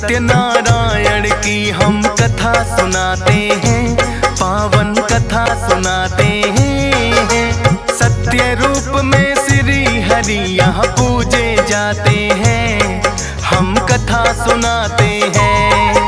सत्यनारायण की हम कथा सुनाते हैं, पावन कथा सुनाते हैं। सत्य रूप में श्री हरि यहाँ पूजे जाते हैं, हम कथा सुनाते हैं।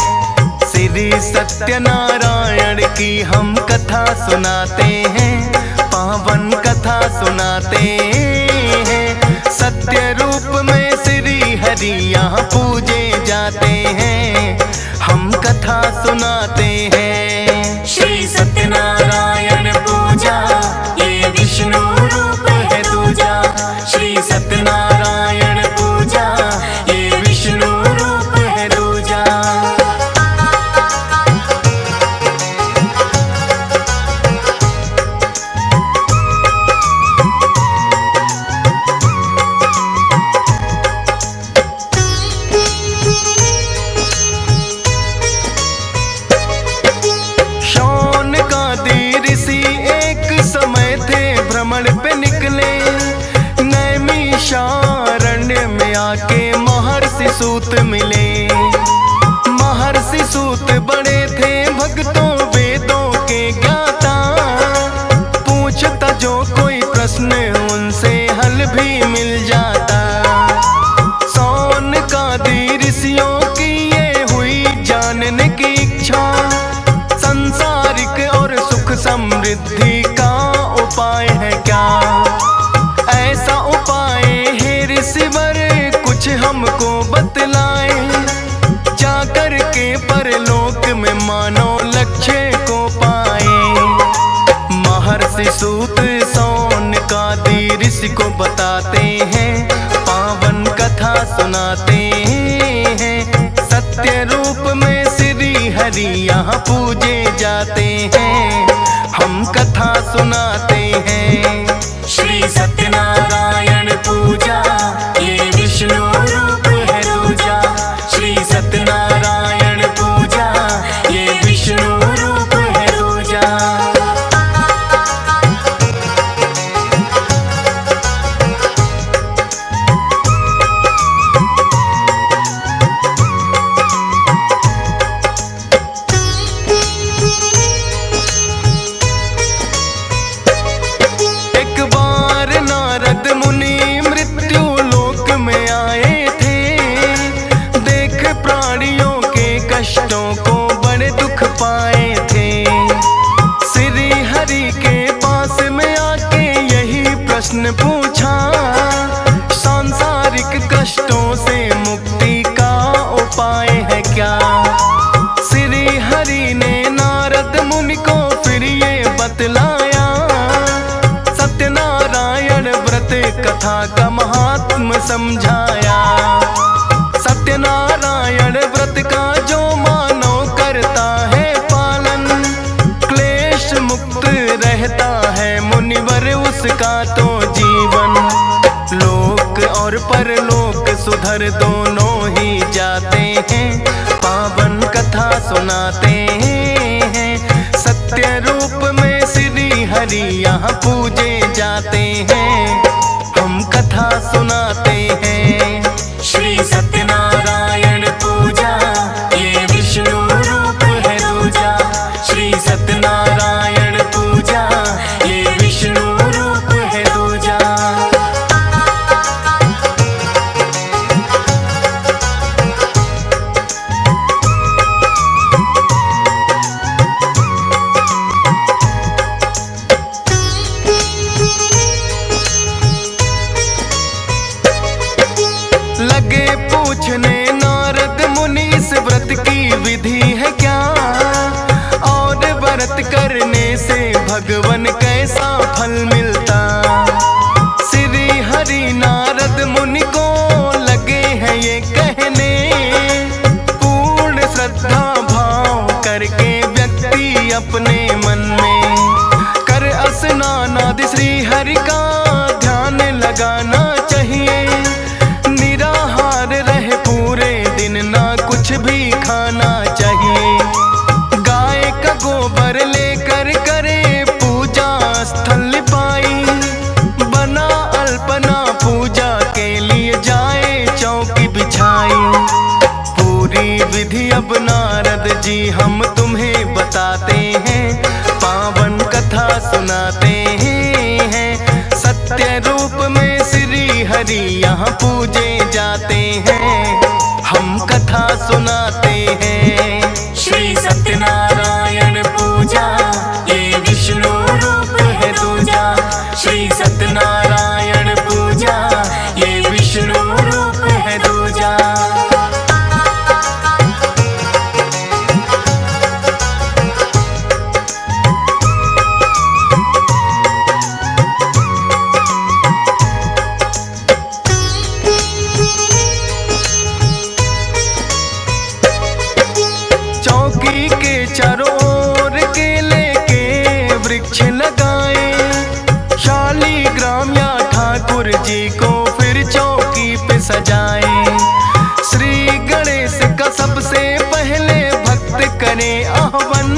श्री सत्यनारायण की हम कथा सुनाते हैं, पावन कथा सुनाते हैं। सत्य रूप में श्री हरि यहाँ पूजे जाते हैं, हम कथा सुनाते हैं। श्री सत्यनारायण पूजा ये विष्णु रूप है दूजा। श्री सत्यनारायण पूजा ये विष्णु रूप है दूजा। भ्रमण पे निकले, नैमिषारण्य में आके महर्षि सूत मिले। महर्षि सूत बड़े थे भक्तों वेदों के ज्ञाता, पूछता जो कोई प्रश्न उनसे हल भी मिल जाता। सौनकादि ऋषियों की ये हुई जानने की इच्छा, संसारिक और सुख समृद्धि का उपाय है क्या। ऐसा उपाय है ऋषिवर कुछ हमको बतलाए, जाकर के परलोक में मानो लक्ष्य को पाए। महर्षि सूत सौनकादि ऋषि को बताते हैं, पावन कथा सुनाते हैं। सत्य रूप में श्री हरि यहाँ पूजे जाते हैं, हम कथा सुनाते हैं। श्री सत्यनारायण पूजा ये विष्णु रूप है दूजा। श्री सत्यनारायण पूजा ये विष्णु रूप है दूजा। कष्टों को बड़े दुख पाए थे। श्री हरि के पास में आके यही प्रश्न पूछा, सांसारिक कष्टों से मुक्ति का उपाय है क्या। श्री हरि ने नारद मुनि को फिर ये बतलाया, सत्यनारायण व्रत कथा का महात्म समझाया। सत्यनारायण व्रत का जो मानव करता है पालन, क्लेश मुक्त रहता है मुनिवर उसका तो जीवन। लोक और परलोक सुधर दोनों ही जाते हैं, पावन कथा सुनाते हैं। सत्य रूप में श्री हरि यहाँ पूजे जाते हैं, हम कथा सुनाते हैं। श्री सत्यनारायण पूजा ये विष्णु रूप है दूजा। श्री सत्यनारायण पूजा ये विष्णु रूप है दूजा। लगे पूछने नारद मुनि इस व्रत की विधि है क्या, और व्रत करने से भगवन कैसा फल मिलता। श्री हरि नारद मुनि को लगे हैं ये कहने, पूर्ण श्रद्धा भाव करके व्यक्ति अपने मन में कर स्नान आदि श्री हरि का ध्यान लगाना चाहिए। कुछ भी खाना चाहिए, गाय का गोबर लेकर करे पूजा स्थल पाई। बना अल्पना पूजा के लिए जाए चौकी बिछाई, पूरी बिताते हैं, पावन कथा सुनाते हैं। सत्य रूप में श्री हरि यहाँ पूजे जाते हैं, हम कथा सुनाते हैं। श्री सत्यनारायण पूजा ये विष्णु रूप है दूजा। श्री सत्यनारायण पूजा ये विष्णु रूप है दूजा। चौकी के चारों ओर केले के वृक्ष लगाए, शालीग्राम या ठाकुर जी को फिर चौकी पे सजाए। श्री गणेश का सबसे पहले भक्त करें आह्वान,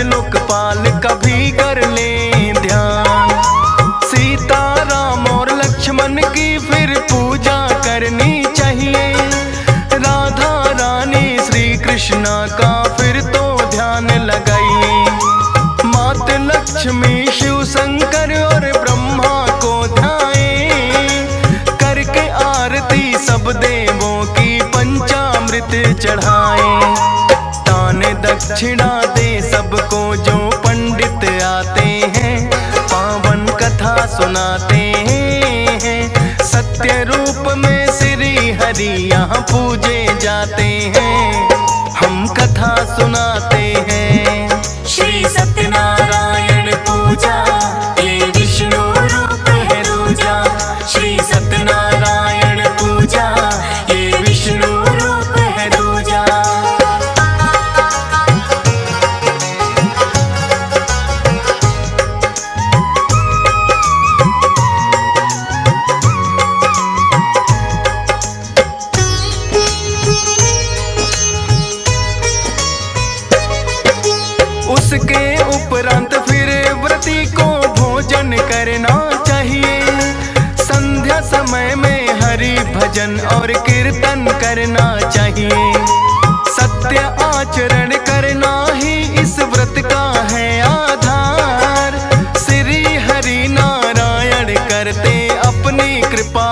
लोकपाल का भी कर ले ध्यान। सीता राम और लक्ष्मण की फिर पूजा करनी चाहिए। राधा रानी श्री कृष्णा का फिर तो ध्यान लगाइए। मात लक्ष्मी शिव शंकर और ब्रह्मा को ध्याए। करके आरती सब देवों की पंचामृत चढ़ाए। दान दक्षिणा दे सबको जो पंडित आते हैं। पावन कथा सुनाते हैं। सत्य रूप में श्री हरि यहाँ पूजे जाते हैं। हम कथा सुनाते हैं। श्री उपरांत फिर व्रती को भोजन करना चाहिए। संध्या समय में हरि भजन और कीर्तन करना चाहिए। सत्य आचरण करना ही इस व्रत का है आधार। श्री हरि नारायण करते अपनी कृपा